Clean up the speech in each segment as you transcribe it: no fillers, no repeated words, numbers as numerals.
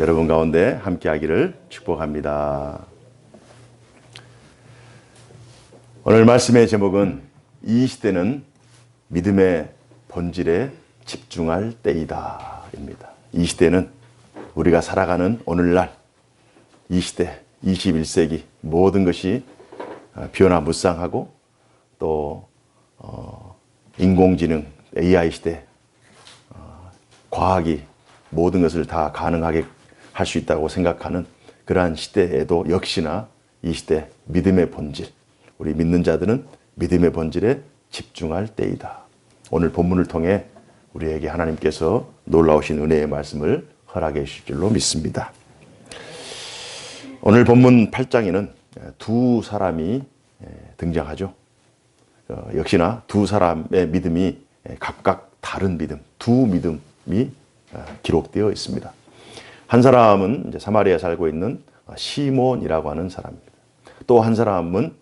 여러분 가운데 함께하기를 축복합니다. 오늘 말씀의 제목은 이 시대는 믿음의 본질에 집중할 때이다 입니다. 이 시대는 우리가 살아가는 오늘날 이 시대 21세기 모든 것이 변화무쌍하고 또 인공지능 AI 시대 과학이 모든 것을 다 가능하게 할 수 있다고 생각하는 그러한 시대에도 역시나 이 시대 믿음의 본질, 우리 믿는 자들은 믿음의 본질에 집중할 때이다. 오늘 본문을 통해 우리에게 하나님께서 놀라우신 은혜의 말씀을 허락해 주실 줄로 믿습니다. 오늘 본문 8장에는 두 사람이 등장하죠. 역시나 두 사람의 믿음이 각각 다른 믿음, 두 믿음이 기록되어 있습니다. 한 사람은 이제 사마리아에 살고 있는 시몬이라고 하는 사람입니다. 또 한 사람은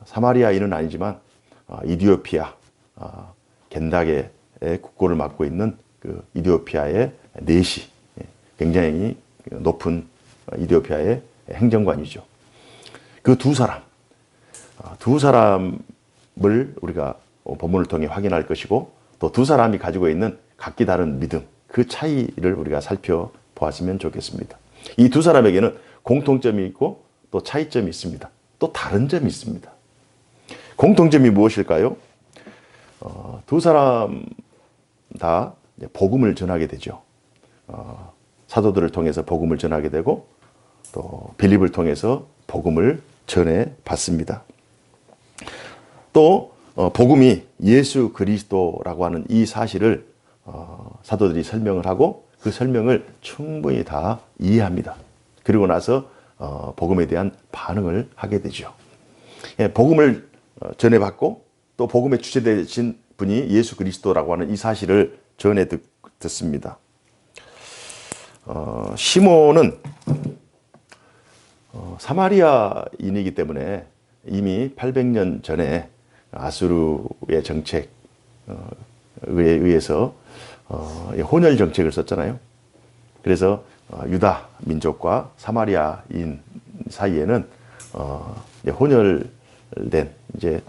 사마리아인은 아니지만 이디오피아 겐다게의 국고를 맡고 있는 그 이디오피아의 네시, 굉장히 높은 이디오피아의 행정관이죠. 그 두 사람을 우리가 본문을 통해 확인할 것이고 또 두 사람이 가지고 있는 각기 다른 믿음, 그 차이를 우리가 살펴보았으면 좋겠습니다. 이 두 사람에게는 공통점이 있고 또 차이점이 있습니다. 또 다른 점이 있습니다. 공통점이 무엇일까요? 두 사람 다 복음을 전하게 되죠. 사도들을 통해서 복음을 전하게 되고 또 빌립을 통해서 복음을 전해 받습니다. 또 복음이 예수 그리스도라고 하는 이 사실을 사도들이 설명을 하고 그 설명을 충분히 다 이해합니다. 그리고 나서 복음에 대한 반응을 하게 되죠. 복음을 전해받고 또 복음의 주체되신 분이 예수 그리스도라고 하는 이 사실을 전해 듣습니다. 시몬은 사마리아인이기 때문에 이미 800년 전에 아수르의 정책에 의해서 혼혈 정책을 썼잖아요. 그래서 유다 민족과 사마리아인 사이에는 혼혈된 이제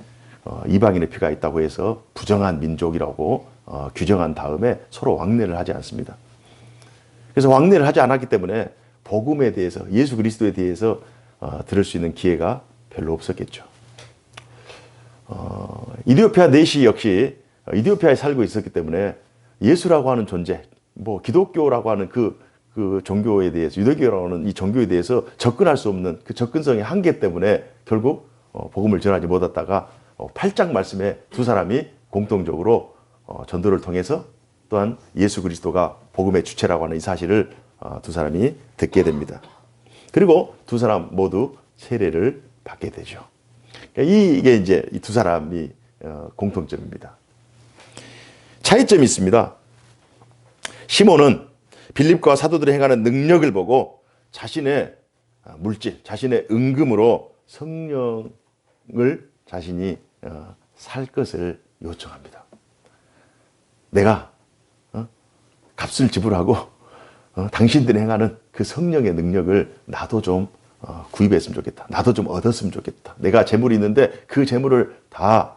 이방인의 피가 있다고 해서 부정한 민족이라고 규정한 다음에 서로 왕래를 하지 않습니다. 그래서 왕래를 하지 않았기 때문에 복음에 대해서 예수 그리스도에 대해서 들을 수 있는 기회가 별로 없었겠죠. 이디오피아 네시 역시 이디오피아에 살고 있었기 때문에 예수라고 하는 존재, 기독교라고 하는 그 종교에 대해서, 유대교라고 하는 이 종교에 대해서 접근할 수 없는 그 접근성의 한계 때문에 결국 복음을 전하지 못했다가 8장 말씀에 두 사람이 공통적으로 전도를 통해서 또한 예수 그리스도가 복음의 주체라고 하는 이 사실을 두 사람이 듣게 됩니다. 그리고 두 사람 모두 세례를 받게 되죠. 이게 이제 이 두 사람이 공통점입니다. 차이점이 있습니다. 시몬은 빌립과 사도들이 행하는 능력을 보고 자신의 물질, 자신의 은금으로 성령을 자신이 살 것을 요청합니다. 내가 값을 지불하고 당신들이 행하는 그 성령의 능력을 나도 좀 구입했으면 좋겠다. 나도 좀 얻었으면 좋겠다. 내가 재물이 있는데 그 재물을 다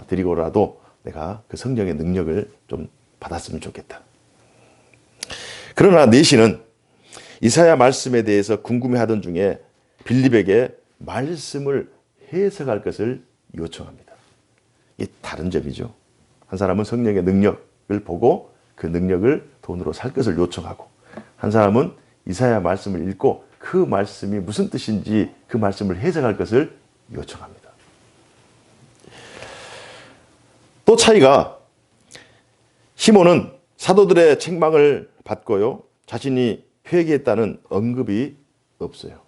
드리고라도 내가 그 성령의 능력을 좀 받았으면 좋겠다. 그러나 네시는 이사야 말씀에 대해서 궁금해하던 중에 빌립에게 말씀을 해석할 것을 요청합니다. 이게 다른 점이죠. 한 사람은 성령의 능력을 보고 그 능력을 돈으로 살 것을 요청하고, 한 사람은 이사야 말씀을 읽고 그 말씀이 무슨 뜻인지 그 말씀을 해석할 것을 요청합니다. 또 차이가, 시몬은 사도들의 책망을 받고요, 자신이 회개했다는 언급이 없어요.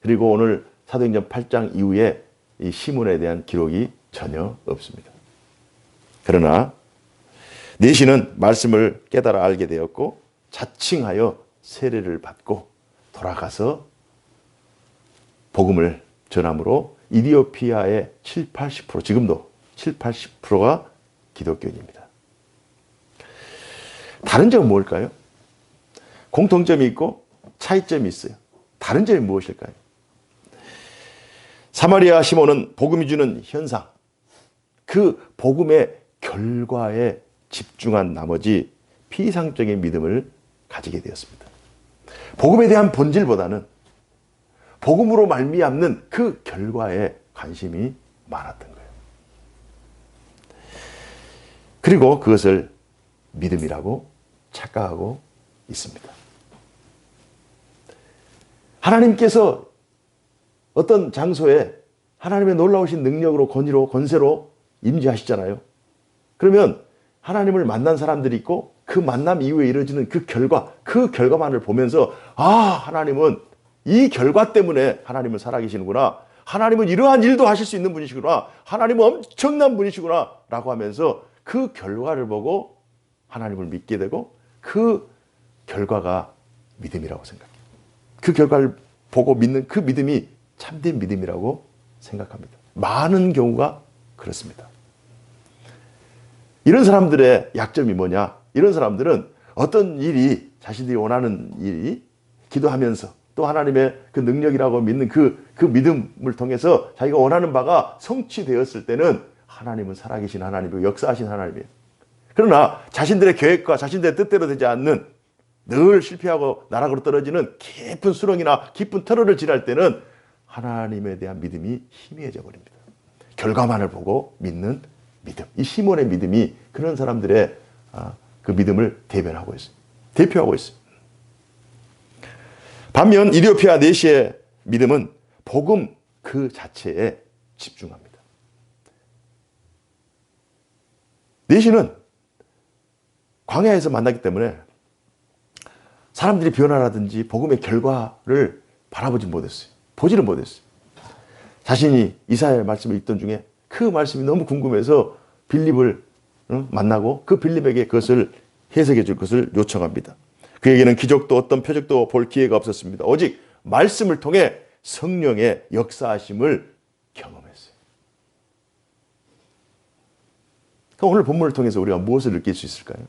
그리고 오늘 사도행전 8장 이후에 이 시몬에 대한 기록이 전혀 없습니다. 그러나 네시는 말씀을 깨달아 알게 되었고 자칭하여 세례를 받고 돌아가서 복음을 전함으로 이디오피아의 70-80%, 지금도 70-80%가 기독교인입니다. 다른 점은 뭘까요? 공통점이 있고 차이점이 있어요. 다른 점이 무엇일까요? 사마리아 시몬은 복음이 주는 현상, 그 복음의 결과에 집중한 나머지 피상적인 믿음을 가지게 되었습니다. 복음에 대한 본질보다는 복음으로 말미암는 그 결과에 관심이 많았던 거예요. 그리고 그것을 믿음이라고 착각하고 있습니다. 하나님께서 어떤 장소에 하나님의 놀라우신 능력으로 권위로 권세로 임재하시잖아요. 그러면 하나님을 만난 사람들이 있고 그 만남 이후에 이루어지는 그 결과만을 보면서 하나님은 이 결과 때문에 하나님은 살아계시는구나. 하나님은 이러한 일도 하실 수 있는 분이시구나. 하나님은 엄청난 분이시구나 라고 하면서 그 결과를 보고 하나님을 믿게 되고 그 결과가 믿음이라고 생각해요. 그 결과를 보고 믿는 그 믿음이 참된 믿음이라고 생각합니다. 많은 경우가 그렇습니다. 이런 사람들의 약점이 뭐냐? 이런 사람들은 어떤 일이 자신들이 원하는 일이 기도하면서 또 하나님의 그 능력이라고 믿는 그 믿음을 통해서 자기가 원하는 바가 성취되었을 때는 하나님은 살아계신 하나님이고 역사하신 하나님이에요. 그러나 자신들의 계획과 자신들의 뜻대로 되지 않는 늘 실패하고 나락으로 떨어지는 깊은 수렁이나 깊은 터널을 지날 때는 하나님에 대한 믿음이 희미해져 버립니다. 결과만을 보고 믿는 믿음. 이 시몬의 믿음이 그런 사람들의 그 믿음을 대표하고 있어요. 반면 이디오피아 내시의 믿음은 복음 그 자체에 집중합니다. 내시는 광야에서 만났기 때문에 사람들이 변화라든지 복음의 결과를 바라보지 못했어요. 보지는 못했어요. 자신이 이사야의 말씀을 읽던 중에 그 말씀이 너무 궁금해서 빌립을 만나고 그 빌립에게 그것을 해석해 줄 것을 요청합니다. 그에게는 기적도 어떤 표적도 볼 기회가 없었습니다. 오직 말씀을 통해 성령의 역사하심을 경험했어요. 그럼 오늘 본문을 통해서 우리가 무엇을 느낄 수 있을까요?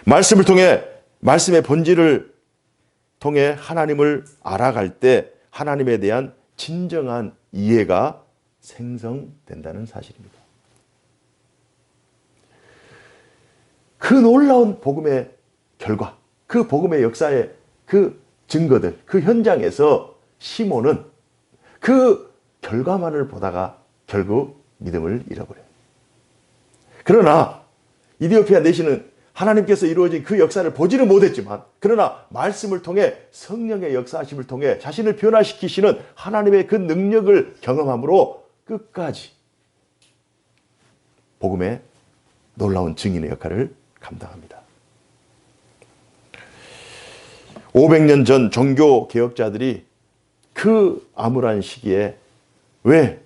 말씀을 통해 말씀의 본질을 통해 하나님을 알아갈 때 하나님에 대한 진정한 이해가 생성된다는 사실입니다. 그 놀라운 복음의 결과, 그 복음의 역사의 그 증거들, 그 현장에서 시몬은 그 결과만을 보다가 결국 믿음을 잃어버려요. 그러나 이디오피아 내시는 하나님께서 이루어진 그 역사를 보지는 못했지만 그러나 말씀을 통해 성령의 역사하심을 통해 자신을 변화시키시는 하나님의 그 능력을 경험함으로 끝까지 복음의 놀라운 증인의 역할을 감당합니다. 500년 전 종교 개혁자들이 그 암울한 시기에 왜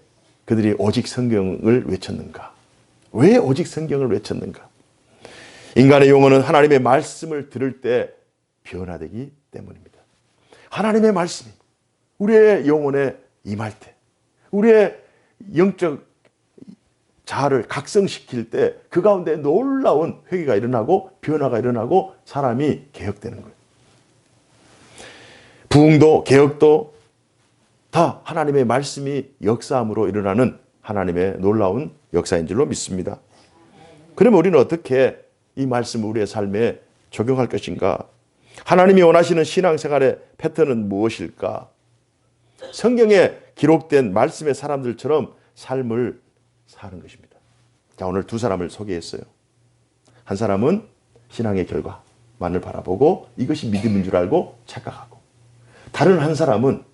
그들이 오직 성경을 외쳤는가? 왜 오직 성경을 외쳤는가? 인간의 영혼은 하나님의 말씀을 들을 때 변화되기 때문입니다. 하나님의 말씀이 우리의 영혼에 임할 때, 우리의 영적 자아를 각성시킬 때 그 가운데 놀라운 회개가 일어나고 변화가 일어나고 사람이 개혁되는 거예요. 부흥도 개혁도 다 하나님의 말씀이 역사함으로 일어나는 하나님의 놀라운 역사인 줄로 믿습니다. 그러면 우리는 어떻게 이 말씀을 우리의 삶에 적용할 것인가? 하나님이 원하시는 신앙생활의 패턴은 무엇일까? 성경에 기록된 말씀의 사람들처럼 삶을 사는 것입니다. 자, 오늘 두 사람을 소개했어요. 한 사람은 신앙의 결과만을 바라보고 이것이 믿음인 줄 알고 착각하고, 다른 한 사람은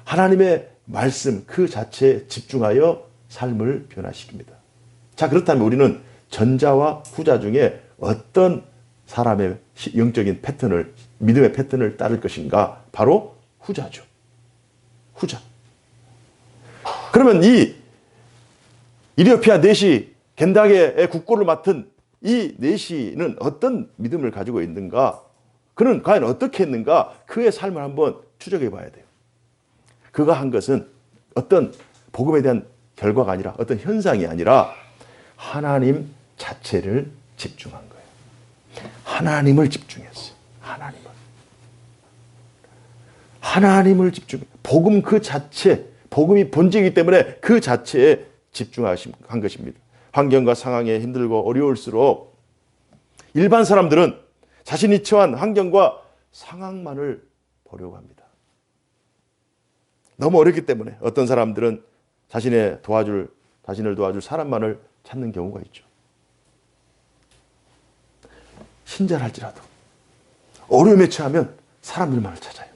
하나님의 말씀 그 자체에 집중하여 삶을 변화시킵니다. 자, 그렇다면 우리는 전자와 후자 중에 어떤 사람의 영적인 패턴을, 믿음의 패턴을 따를 것인가? 바로 후자죠. 후자. 그러면 이 이디오피아 내시 겐다게의 국고를 맡은 이 내시는 어떤 믿음을 가지고 있는가? 그는 과연 어떻게 했는가? 그의 삶을 한번 추적해 봐야 돼요. 그가 한 것은 어떤 복음에 대한 결과가 아니라 어떤 현상이 아니라 하나님 자체를 집중한 거예요. 하나님을 집중했어요. 하나님을 집중해. 복음 그 자체, 복음이 본질이기 때문에 그 자체에 집중한 것입니다. 환경과 상황에 힘들고 어려울수록 일반 사람들은 자신이 처한 환경과 상황만을 보려고 합니다. 너무 어렵기 때문에 어떤 사람들은 자신을 도와줄 사람만을 찾는 경우가 있죠. 신자랄지라도 어려움에 처하면 사람들만을 찾아요.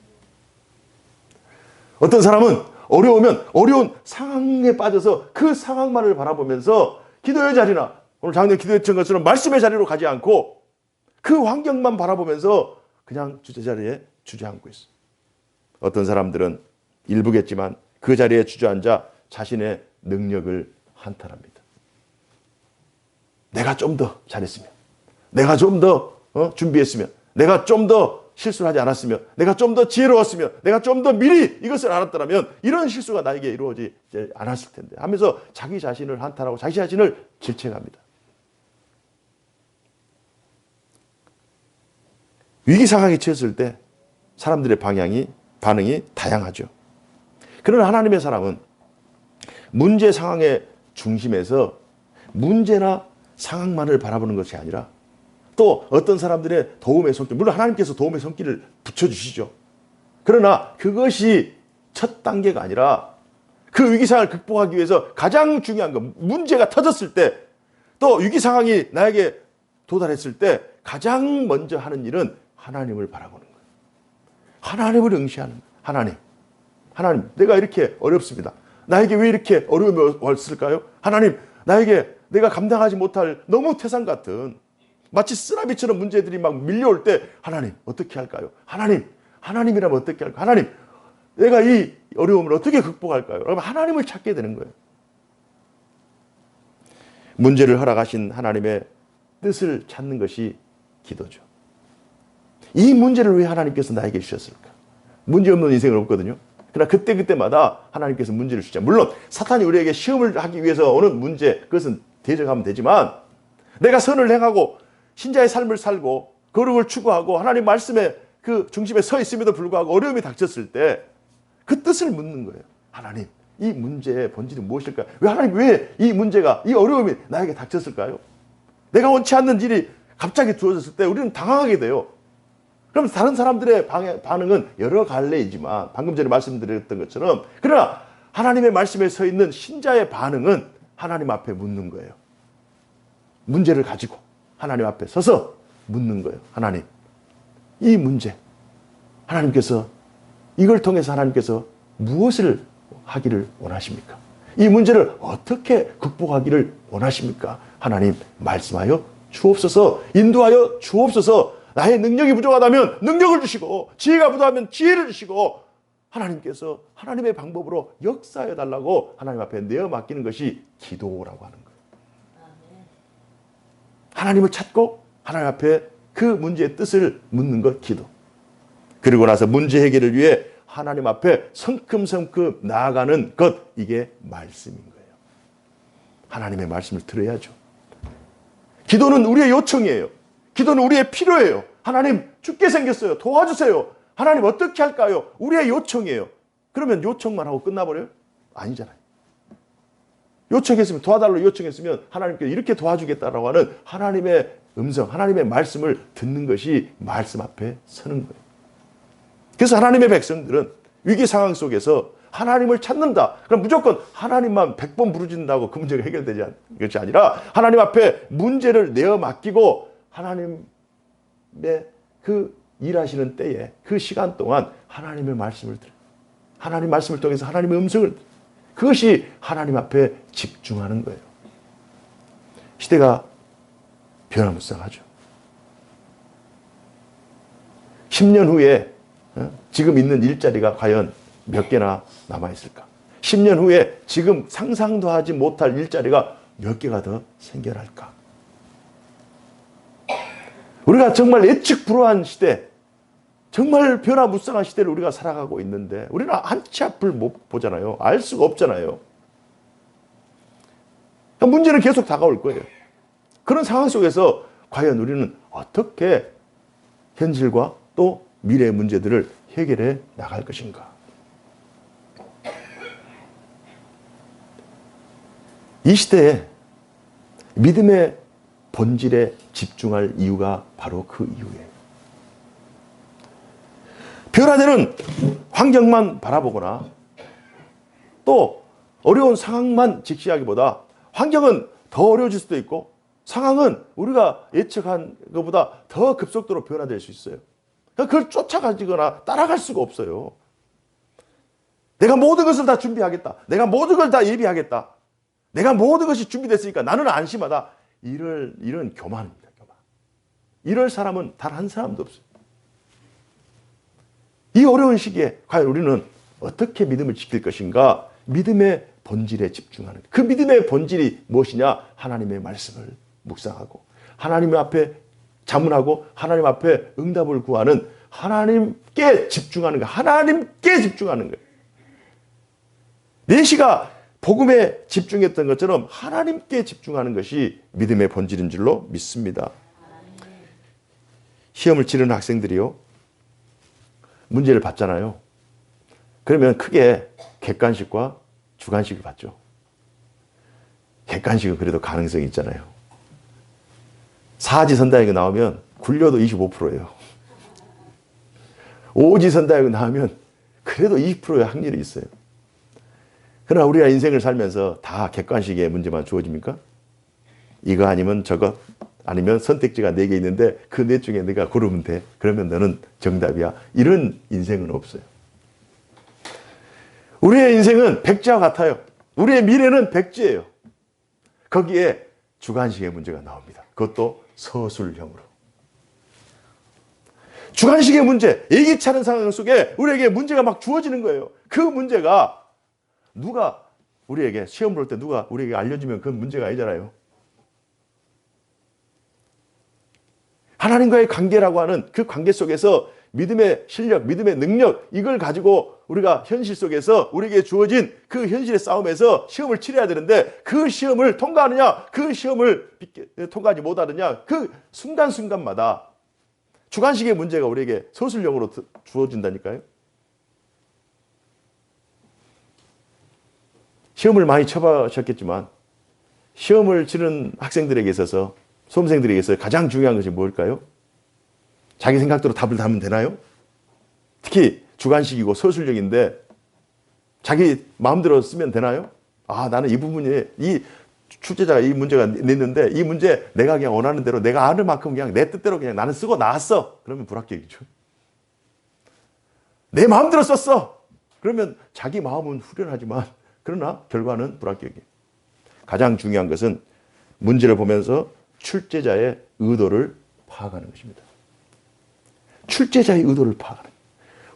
어떤 사람은 어려우면 어려운 상황에 빠져서 그 상황만을 바라보면서 기도의 자리나 오늘 작년 기도했던 것처럼 말씀의 자리로 가지 않고 그 환경만 바라보면서 그냥 주저자리에 주저앉고 있어요. 어떤 사람들은 일부겠지만 그 자리에 주저앉아 자신의 능력을 한탄합니다. 내가 좀 더 잘했으면, 내가 좀 더 준비했으면, 내가 좀 더 실수를 하지 않았으면, 내가 좀 더 지혜로웠으면, 내가 좀 더 미리 이것을 알았더라면 이런 실수가 나에게 이루어지지 않았을 텐데 하면서 자기 자신을 한탄하고 자기 자신을 질책합니다. 위기 상황에 처했을 때 사람들의 반응이 다양하죠. 그러나 하나님의 사람은 문제 상황의 중심에서 문제나 상황만을 바라보는 것이 아니라 또 어떤 사람들의 도움의 손길, 물론 하나님께서 도움의 손길을 붙여주시죠. 그러나 그것이 첫 단계가 아니라 그 위기 상황을 극복하기 위해서 가장 중요한 것, 문제가 터졌을 때 또 위기 상황이 나에게 도달했을 때 가장 먼저 하는 일은 하나님을 바라보는 거예요. 하나님을 응시하는 거예요. 하나님, 내가 이렇게 어렵습니다. 나에게 왜 이렇게 어려움이 왔을까요? 하나님, 나에게 내가 감당하지 못할 너무 태산 같은 마치 쓰나미처럼 문제들이 막 밀려올 때 하나님, 어떻게 할까요? 하나님이라면 어떻게 할까요? 하나님, 내가 이 어려움을 어떻게 극복할까요? 그러면 하나님을 찾게 되는 거예요. 문제를 허락하신 하나님의 뜻을 찾는 것이 기도죠. 이 문제를 왜 하나님께서 나에게 주셨을까? 문제 없는 인생은 없거든요. 그러나 그때마다 하나님께서 문제를 주죠. 물론 사탄이 우리에게 시험을 하기 위해서 오는 문제, 그것은 대적하면 되지만 내가 선을 행하고 신자의 삶을 살고 거룩을 추구하고 하나님 말씀의 그 중심에 서 있음에도 불구하고 어려움이 닥쳤을 때 그 뜻을 묻는 거예요. 하나님, 이 문제의 본질이 무엇일까요? 하나님, 왜 이 문제가, 이 어려움이 나에게 닥쳤을까요? 내가 원치 않는 일이 갑자기 주어졌을 때 우리는 당황하게 돼요. 그럼 다른 사람들의 반응은 여러 갈래이지만 방금 전에 말씀드렸던 것처럼, 그러나 하나님의 말씀에 서 있는 신자의 반응은 하나님 앞에 묻는 거예요. 문제를 가지고 하나님 앞에 서서 묻는 거예요. 하나님, 이 문제, 하나님께서 이걸 통해서 하나님께서 무엇을 하기를 원하십니까? 이 문제를 어떻게 극복하기를 원하십니까? 하나님, 말씀하여 주옵소서, 인도하여 주옵소서. 나의 능력이 부족하다면 능력을 주시고 지혜가 부족하면 지혜를 주시고 하나님께서 하나님의 방법으로 역사해 달라고 하나님 앞에 내어 맡기는 것이 기도라고 하는 거예요. 하나님을 찾고 하나님 앞에 그 문제의 뜻을 묻는 것, 기도. 그리고 나서 문제 해결을 위해 하나님 앞에 성큼성큼 나아가는 것, 이게 말씀인 거예요. 하나님의 말씀을 들어야죠. 기도는 우리의 요청이에요. 기도는 우리의 필요예요. 하나님, 죽게 생겼어요. 도와주세요. 하나님, 어떻게 할까요? 우리의 요청이에요. 그러면 요청만 하고 끝나버려요? 아니잖아요. 요청했으면, 도와달라고 요청했으면 하나님께서 이렇게 도와주겠다라고 하는 하나님의 음성, 하나님의 말씀을 듣는 것이 말씀 앞에 서는 거예요. 그래서 하나님의 백성들은 위기 상황 속에서 하나님을 찾는다. 그럼 무조건 하나님만 100번 부르짖는다고 그 문제가 해결되지 않는 것이 아니라 하나님 앞에 문제를 내어 맡기고 하나님의 그 일하시는 때에 그 시간 동안 하나님의 말씀을 들어요. 하나님 말씀을 통해서 하나님의 음성을 들어요. 그것이 하나님 앞에 집중하는 거예요. 시대가 변화무쌍하죠. 10년 후에 지금 있는 일자리가 과연 몇 개나 남아있을까? 10년 후에 지금 상상도 하지 못할 일자리가 몇 개가 더 생겨날까? 우리가 정말 예측 불허한 시대, 정말 변화무쌍한 시대를 우리가 살아가고 있는데 우리는 한치 앞을 못 보잖아요. 알 수가 없잖아요. 문제는 계속 다가올 거예요. 그런 상황 속에서 과연 우리는 어떻게 현실과 또 미래의 문제들을 해결해 나갈 것인가? 이 시대에 믿음의 본질에 집중할 이유가 바로 그 이유예요. 변화되는 환경만 바라보거나 또 어려운 상황만 직시하기보다 환경은 더 어려워질 수도 있고 상황은 우리가 예측한 것보다 더 급속도로 변화될 수 있어요. 그걸 쫓아가지거나 따라갈 수가 없어요. 내가 모든 것을 다 준비하겠다. 내가 모든 걸 다 예비하겠다. 내가 모든 것이 준비됐으니까 나는 안심하다. 이런 교만입니다. 교만. 이럴 사람은 단 한 사람도 없어요. 이 어려운 시기에 과연 우리는 어떻게 믿음을 지킬 것인가? 믿음의 본질에 집중하는 그 믿음의 본질이 무엇이냐? 하나님의 말씀을 묵상하고 하나님 앞에 자문하고 하나님 앞에 응답을 구하는 하나님께 집중하는 거. 하나님께 집중하는 거예요. 내시가 복음에 집중했던 것처럼 하나님께 집중하는 것이 믿음의 본질인 줄로 믿습니다. 시험을 치르는 학생들이요, 문제를 받잖아요. 그러면 크게 객관식과 주관식을 받죠. 객관식은 그래도 가능성이 있잖아요. 사지선다형이 나오면 굴려도 25%예요. 오지선다형이 나오면 그래도 20%의 확률이 있어요. 그러나 우리가 인생을 살면서 다 객관식의 문제만 주어집니까? 이거 아니면 저거, 아니면 선택지가 4개 있는데 그 4 중에 내가 고르면 돼. 그러면 너는 정답이야. 이런 인생은 없어요. 우리의 인생은 백지와 같아요. 우리의 미래는 백지예요. 거기에 주관식의 문제가 나옵니다. 그것도 서술형으로. 주관식의 문제, 예기치 않은 상황 속에 우리에게 문제가 막 주어지는 거예요. 그 문제가 누가 우리에게 시험 볼 때 누가 우리에게 알려주면 그건 문제가 아니잖아요. 하나님과의 관계라고 하는 그 관계 속에서 믿음의 실력, 믿음의 능력, 이걸 가지고 우리가 현실 속에서 우리에게 주어진 그 현실의 싸움에서 시험을 치러야 되는데 그 시험을 통과하느냐, 그 시험을 통과하지 못하느냐, 그 순간순간마다 주관식의 문제가 우리에게 서술형으로 주어진다니까요. 시험을 많이 쳐보셨겠지만 시험을 치는 학생들에게 있어서, 수험생들에게 있어서 가장 중요한 것이 뭘까요? 자기 생각대로 답을 하면 되나요? 특히 주관식이고 서술형인데 자기 마음대로 쓰면 되나요? 아, 나는 이 부분이, 이 출제자가 이 문제가 냈는데 이 문제 내가 그냥 원하는 대로 내가 아는 만큼 그냥 내 뜻대로 그냥 나는 쓰고 나왔어. 그러면 불합격이죠. 내 마음대로 썼어. 그러면 자기 마음은 후련하지만 그러나 결과는 불합격이에요. 가장 중요한 것은 문제를 보면서 출제자의 의도를 파악하는 것입니다. 출제자의 의도를 파악하는 거예요.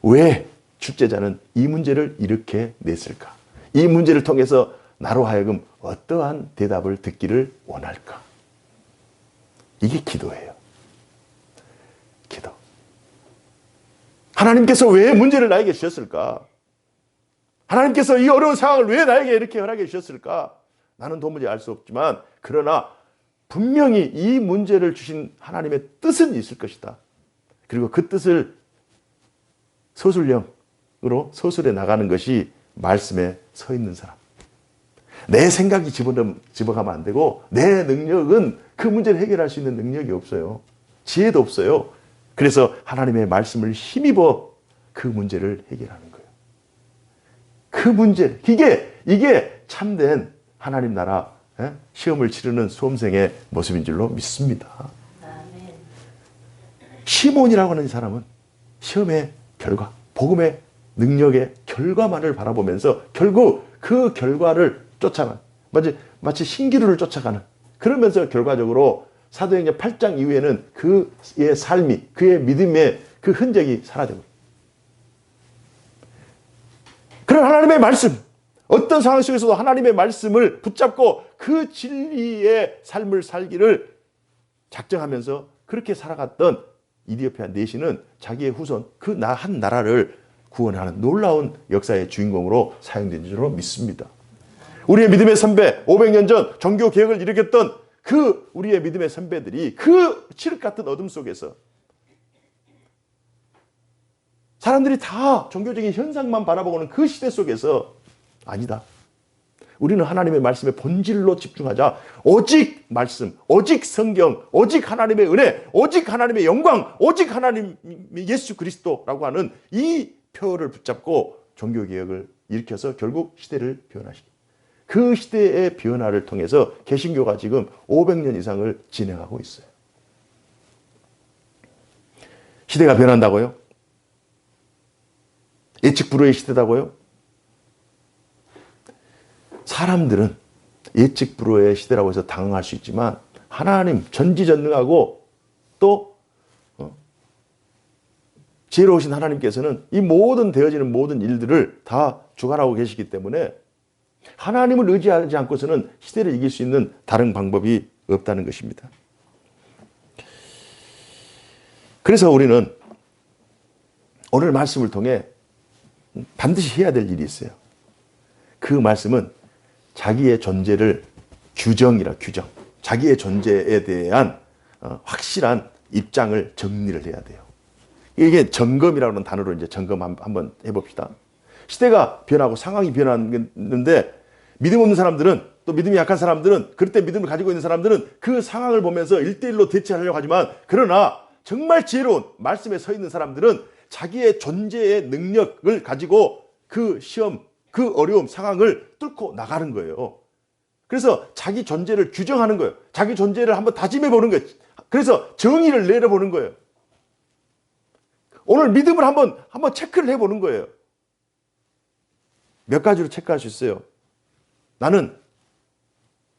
왜 출제자는 이 문제를 이렇게 냈을까? 이 문제를 통해서 나로 하여금 어떠한 대답을 듣기를 원할까? 이게 기도예요. 기도. 하나님께서 왜 문제를 나에게 주셨을까? 하나님께서 이 어려운 상황을 왜 나에게 이렇게 허락해 주셨을까? 나는 도무지 알 수 없지만 그러나 분명히 이 문제를 주신 하나님의 뜻은 있을 것이다. 그리고 그 뜻을 서술형으로 서술해 나가는 것이 말씀에 서 있는 사람. 내 생각이 집어가면 안 되고 내 능력은 그 문제를 해결할 수 있는 능력이 없어요. 지혜도 없어요. 그래서 하나님의 말씀을 힘입어 그 문제를 해결하는 거예요. 그 문제, 이게 참된 하나님 나라 시험을 치르는 수험생의 모습인 줄로 믿습니다. 시몬이라고 하는 사람은 시험의 결과, 복음의 능력의 결과만을 바라보면서 결국 그 결과를 쫓아가는, 마치 신기루를 쫓아가는, 그러면서 결과적으로 사도행전 8장 이후에는 그의 삶이, 그의 믿음의 그 흔적이 사라져버려요. 그런 하나님의 말씀, 어떤 상황 속에서도 하나님의 말씀을 붙잡고 그 진리의 삶을 살기를 작정하면서 그렇게 살아갔던 이디오피아 내시는 자기의 후손, 그 한 나라를 구원하는 놀라운 역사의 주인공으로 사용된 줄로 믿습니다. 우리의 믿음의 선배, 500년 전 종교 개혁을 일으켰던 그 우리의 믿음의 선배들이 그 칠흑 같은 어둠 속에서 사람들이 다 종교적인 현상만 바라보고는 그 시대 속에서 아니다. 우리는 하나님의 말씀의 본질로 집중하자. 오직 말씀, 오직 성경, 오직 하나님의 은혜, 오직 하나님의 영광, 오직 하나님 예수 그리스도라고 하는 이 표를 붙잡고 종교개혁을 일으켜서 결국 시대를 변화시킵니다. 그 시대의 변화를 통해서 개신교가 지금 500년 이상을 진행하고 있어요. 시대가 변한다고요? 예측 불허의 시대다고요? 사람들은 예측 불허의 시대라고 해서 당황할 수 있지만 하나님 전지전능하고 또 지혜로우신 하나님께서는 이 모든 되어지는 모든 일들을 다 주관하고 계시기 때문에 하나님을 의지하지 않고서는 시대를 이길 수 있는 다른 방법이 없다는 것입니다. 그래서 우리는 오늘 말씀을 통해 반드시 해야 될 일이 있어요. 그 말씀은 자기의 존재를 규정. 자기의 존재에 대한 확실한 입장을 정리를 해야 돼요. 이게 점검이라는 단어로 이제 점검 한번 해봅시다. 시대가 변하고 상황이 변하는데 믿음 없는 사람들은 또 믿음이 약한 사람들은 그럴 때 믿음을 가지고 있는 사람들은 그 상황을 보면서 1대1로 대처하려고 하지만 그러나 정말 지혜로운 말씀에 서 있는 사람들은 자기의 존재의 능력을 가지고 그 시험, 그 어려움 상황을 뚫고 나가는 거예요. 그래서 자기 존재를 규정하는 거예요. 자기 존재를 한번 다짐해 보는 거예요. 그래서 정의를 내려보는 거예요. 오늘 믿음을 한번 체크를 해보는 거예요. 몇 가지로 체크할 수 있어요. 나는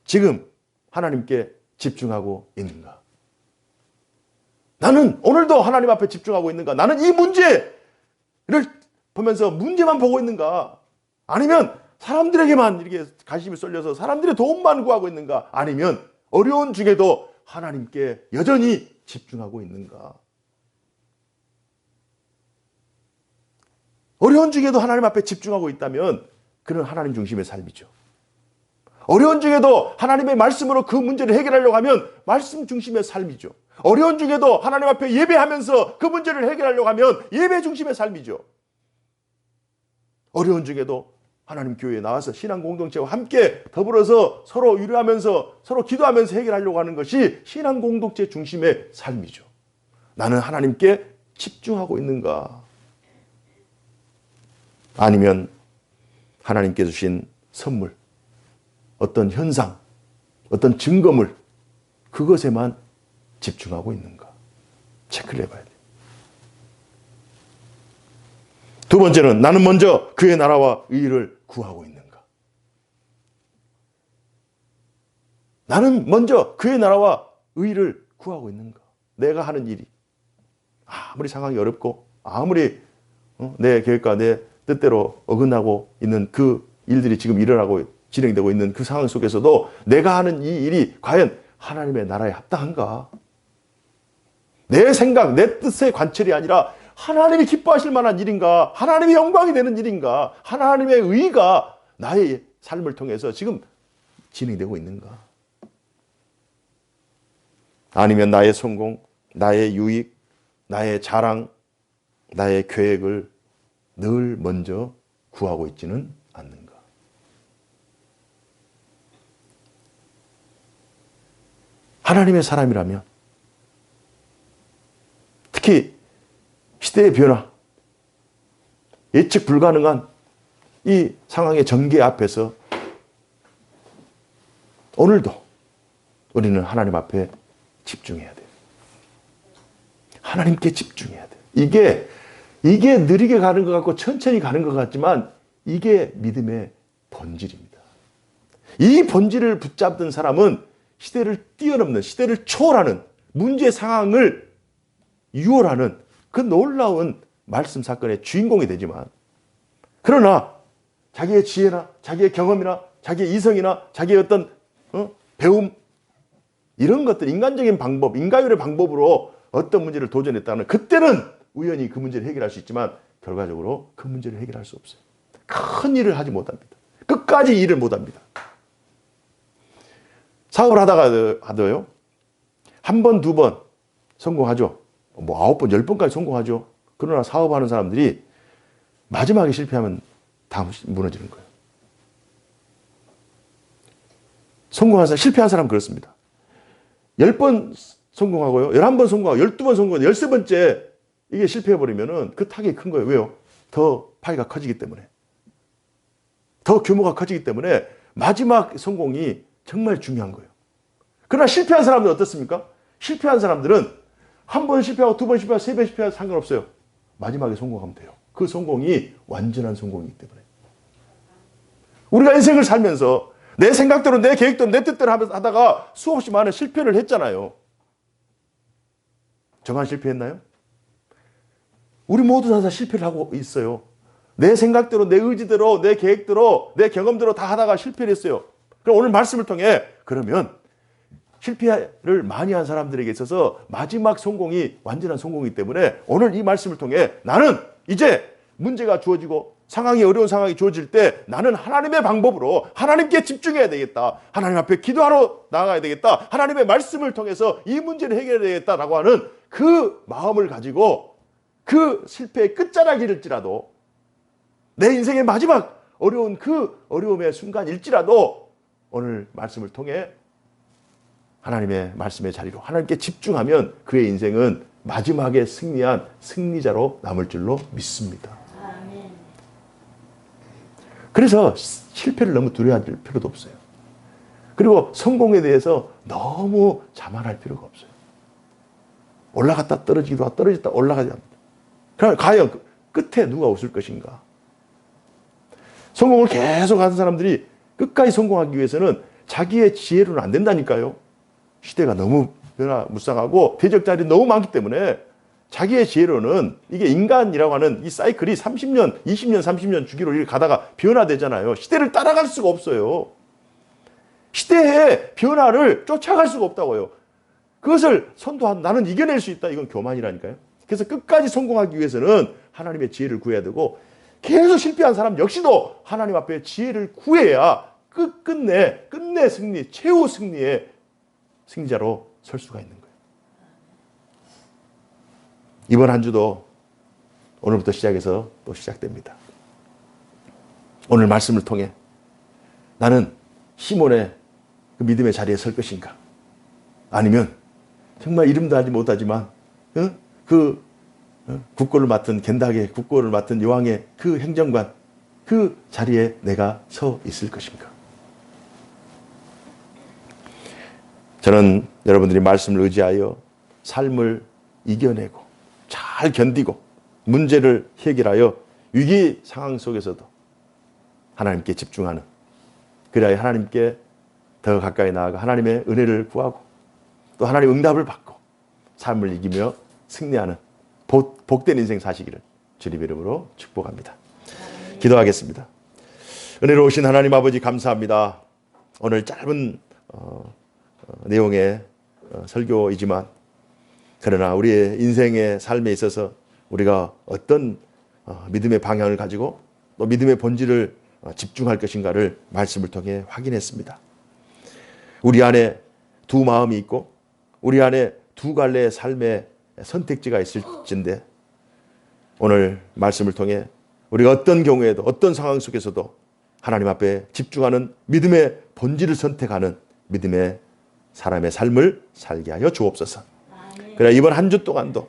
지금 하나님께 집중하고 있는가? 나는 오늘도 하나님 앞에 집중하고 있는가? 나는 이 문제를 보면서 문제만 보고 있는가? 아니면 사람들에게만 이렇게 관심이 쏠려서 사람들의 도움만 구하고 있는가? 아니면 어려운 중에도 하나님께 여전히 집중하고 있는가? 어려운 중에도 하나님 앞에 집중하고 있다면 그는 하나님 중심의 삶이죠. 어려운 중에도 하나님의 말씀으로 그 문제를 해결하려고 하면 말씀 중심의 삶이죠. 어려운 중에도 하나님 앞에 예배하면서 그 문제를 해결하려고 하면 예배 중심의 삶이죠. 어려운 중에도 하나님 교회에 나와서 신앙 공동체와 함께 더불어서 서로 위로하면서 서로 기도하면서 해결하려고 하는 것이 신앙 공동체 중심의 삶이죠. 나는 하나님께 집중하고 있는가? 아니면 하나님께 주신 선물, 어떤 현상, 어떤 증거물, 그것에만 집중하고 있는가? 체크를 해봐야 돼요. 두 번째는 나는 먼저 그의 나라와 의를 구하고 있는가? 나는 먼저 그의 나라와 의를 구하고 있는가? 내가 하는 일이 아무리 상황이 어렵고 아무리 내 계획과 내 뜻대로 어긋나고 있는 그 일들이 지금 일어나고 진행되고 있는 그 상황 속에서도 내가 하는 이 일이 과연 하나님의 나라에 합당한가? 내 생각, 내 뜻의 관철이 아니라 하나님이 기뻐하실 만한 일인가? 하나님의 영광이 되는 일인가? 하나님의 의가 나의 삶을 통해서 지금 진행되고 있는가? 아니면 나의 성공, 나의 유익, 나의 자랑, 나의 계획을 늘 먼저 구하고 있지는 않는가? 하나님의 사람이라면 특히 시대의 변화, 예측 불가능한 이 상황의 전개 앞에서 오늘도 우리는 하나님 앞에 집중해야 돼요. 하나님께 집중해야 돼요. 이게 느리게 가는 것 같고 천천히 가는 것 같지만 이게 믿음의 본질입니다. 이 본질을 붙잡던 사람은 시대를 뛰어넘는, 시대를 초월하는 문제 상황을 유월하는 그 놀라운 말씀 사건의 주인공이 되지만 그러나 자기의 지혜나 자기의 경험이나 자기의 이성이나 자기의 어떤 배움 이런 것들 인간적인 방법, 인가율의 방법으로 어떤 문제를 도전했다는 그때는 우연히 그 문제를 해결할 수 있지만 결과적으로 그 문제를 해결할 수 없어요. 큰 일을 하지 못합니다. 끝까지 일을 못합니다. 사업을 하다가도요. 한 번, 두 번 성공하죠. 뭐 9번, 10번까지 성공하죠. 그러나 사업하는 사람들이 마지막에 실패하면 다 무너지는 거예요. 성공한 사람, 실패한 사람은 그렇습니다. 10번 성공하고요, 11번 성공하고, 12번 성공하고, 13번째 이게 실패해버리면은 그 타격이 큰 거예요. 왜요? 더 파이가 커지기 때문에. 더 규모가 커지기 때문에 마지막 성공이 정말 중요한 거예요. 그러나 실패한 사람들은 어떻습니까? 실패한 사람들은 한 번 실패하고, 두 번 실패하고, 세 번 실패하고 상관없어요. 마지막에 성공하면 돼요. 그 성공이 완전한 성공이기 때문에. 우리가 인생을 살면서 내 생각대로, 내 계획대로, 내 뜻대로 하다가 수없이 많은 실패를 했잖아요. 저만 실패했나요? 우리 모두 다 실패를 하고 있어요. 내 생각대로, 내 의지대로, 내 계획대로, 내 경험대로 다 하다가 실패를 했어요. 그럼 오늘 말씀을 통해 그러면 실패를 많이 한 사람들에게 있어서 마지막 성공이 완전한 성공이기 때문에 오늘 이 말씀을 통해 나는 이제 문제가 주어지고 어려운 상황이 주어질 때 나는 하나님의 방법으로 하나님께 집중해야 되겠다. 하나님 앞에 기도하러 나아가야 되겠다. 하나님의 말씀을 통해서 이 문제를 해결해야 되겠다라고 하는 그 마음을 가지고 그 실패의 끝자락일지라도 내 인생의 마지막 어려운 그 어려움의 순간일지라도 오늘 말씀을 통해 하나님의 말씀의 자리로 하나님께 집중하면 그의 인생은 마지막에 승리한 승리자로 남을 줄로 믿습니다. 그래서 실패를 너무 두려워할 필요도 없어요. 그리고 성공에 대해서 너무 자만할 필요가 없어요. 올라갔다 떨어지기도 하고 떨어졌다 올라가지 않는다. 그럼 과연 끝에 누가 웃을 것인가? 성공을 계속 하는 사람들이 끝까지 성공하기 위해서는 자기의 지혜로는 안 된다니까요. 시대가 너무 변화무쌍하고 대적자들이 너무 많기 때문에 자기의 지혜로는 이게 인간이라고 하는 이 사이클이 30년, 20년, 30년 주기로 이렇게 가다가 변화되잖아요. 시대를 따라갈 수가 없어요. 시대의 변화를 쫓아갈 수가 없다고요. 그것을 선도한 나는 이겨낼 수 있다. 이건 교만이라니까요. 그래서 끝까지 성공하기 위해서는 하나님의 지혜를 구해야 되고 계속 실패한 사람 역시도 하나님 앞에 지혜를 구해야 끝내 승리, 최후 승리의 승리자로 설 수가 있는 거예요. 이번 한 주도 오늘부터 시작해서 또 시작됩니다. 오늘 말씀을 통해 나는 시몬의 그 믿음의 자리에 설 것인가? 아니면 정말 이름도 하지 못하지만 국고를 맡은 겐다하게 국고를 맡은 요왕의 그 행정관 그 자리에 내가 서 있을 것인가? 저는 여러분들이 말씀을 의지하여 삶을 이겨내고 잘 견디고 문제를 해결하여 위기 상황 속에서도 하나님께 집중하는, 그래야 하나님께 더 가까이 나아가 하나님의 은혜를 구하고 또 하나님의 응답을 받고 삶을 이기며 승리하는 복된 인생 사시기를 주님의 이름으로 축복합니다. 기도하겠습니다. 은혜로우신 하나님 아버지 감사합니다. 오늘 짧은 내용의 설교이지만 그러나 우리의 인생의 삶에 있어서 우리가 어떤 믿음의 방향을 가지고 또 믿음의 본질을 집중할 것인가를 말씀을 통해 확인했습니다. 우리 안에 두 마음이 있고 우리 안에 두 갈래의 삶의 선택지가 있을진데 오늘 말씀을 통해 우리가 어떤 경우에도 어떤 상황 속에서도 하나님 앞에 집중하는 믿음의 본질을 선택하는 믿음의 사람의 삶을 살게 하여 주옵소서. 그래 이번 한 주 동안도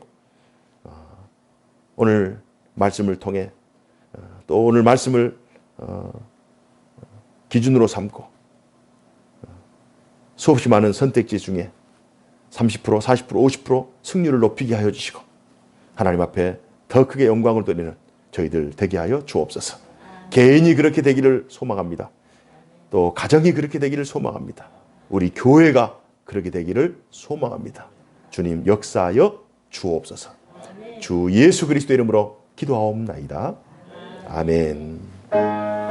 오늘 말씀을 통해 또 오늘 말씀을 기준으로 삼고 수없이 많은 선택지 중에 30%, 40%, 50% 승률을 높이게 하여 주시고 하나님 앞에 더 크게 영광을 돌리는 저희들 되게 하여 주옵소서. 개인이 그렇게 되기를 소망합니다. 또 가정이 그렇게 되기를 소망합니다. 우리 교회가 그렇게 되기를 소망합니다. 주님 역사하여 주옵소서. 주 예수 그리스도 이름으로 기도하옵나이다. 아멘.